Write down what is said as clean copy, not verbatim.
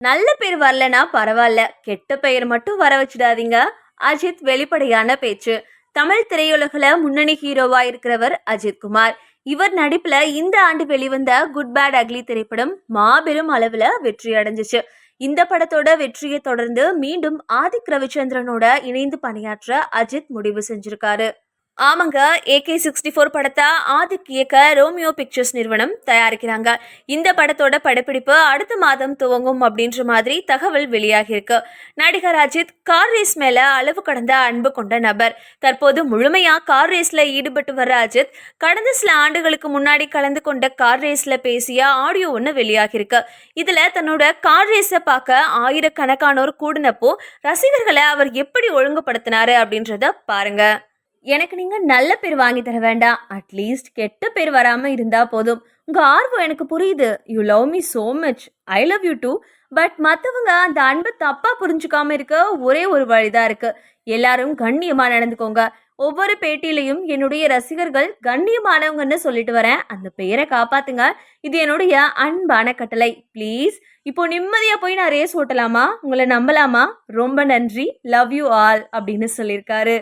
நல்ல பேர் வரலனா பரவாயில்ல, கெட்ட பெயர் மட்டும் வர வச்சிடாதீங்க. அஜித் வெளிப்படையான பேச்சு. தமிழ் திரையுலகில் முன்னணி ஹீரோவா இருக்கிறவர் அஜித் குமார். இவர் நடிப்புல இந்த ஆண்டு வெளிவந்த குட் பேட் அக்லி திரைப்படம் மாபெரும் அளவுல வெற்றி அடைஞ்சிச்சு. இந்த படத்தோட வெற்றியை தொடர்ந்து மீண்டும் ஆதிக் ரவிச்சந்திரனோட இணைந்து பணியாற்ற அஜித் முடிவு செஞ்சிருக்காரு. ஆமாங்க, AK-64 படத்தை ஆதிக் இயக்க ரோமியோ பிக்சர்ஸ் நிறுவனம் தயாரிக்கிறாங்க. இந்த படத்தோட படப்பிடிப்பு அடுத்த மாதம் துவங்கும் அப்படின்ற மாதிரி தகவல் வெளியாகியிருக்கு. நடிகர் அஜித் கார் ரேஸ் மேல அளவு கடந்த அன்பு கொண்ட நபர். தற்போது முழுமையா கார் ரேஸ்ல ஈடுபட்டு வர்ற அஜித் கடந்த சில ஆண்டுகளுக்கு முன்னாடி கலந்து கொண்ட கார் ரேஸ்ல பேசிய ஆடியோ ஒன்று வெளியாகியிருக்கு. இதுல தன்னோட கார் ரேஸை பார்க்க ஆயிரக்கணக்கானோர் கூடினப்போ ரசிகர்களை அவர் எப்படி ஒழுங்குபடுத்தினாரு அப்படின்றத பாருங்க. எனக்கு நீங்க நல்ல பேர் வாங்கி தர வேண்டாம், அட்லீஸ்ட் கெட்ட பேர் வராம இருந்தா போதும். உங்க ஆர்வம் எனக்கு புரியுது. You love me so much, I love you too. But மற்றவங்க அந்த அன்பை தப்பா புரிஞ்சுக்காம இருக்க ஒரே ஒரு வழிதான் இருக்கு. எல்லாரும் கண்ணியமா நடந்துக்கோங்க. ஒவ்வொரு பேட்டியிலையும் என்னுடைய ரசிகர்கள் கண்ணியமானவங்கன்னு சொல்லிட்டு வரேன். அந்த பெயரை காப்பாத்துங்க. இது என்னுடைய அன்பான கட்டளை. ப்ளீஸ் இப்போ நிம்மதியா போய் நான் ரேஸ் ஓட்டலாமா? உங்களை நம்பலாமா? ரொம்ப நன்றி, லவ் யூ ஆல் அப்படின்னு சொல்லியிருக்காரு.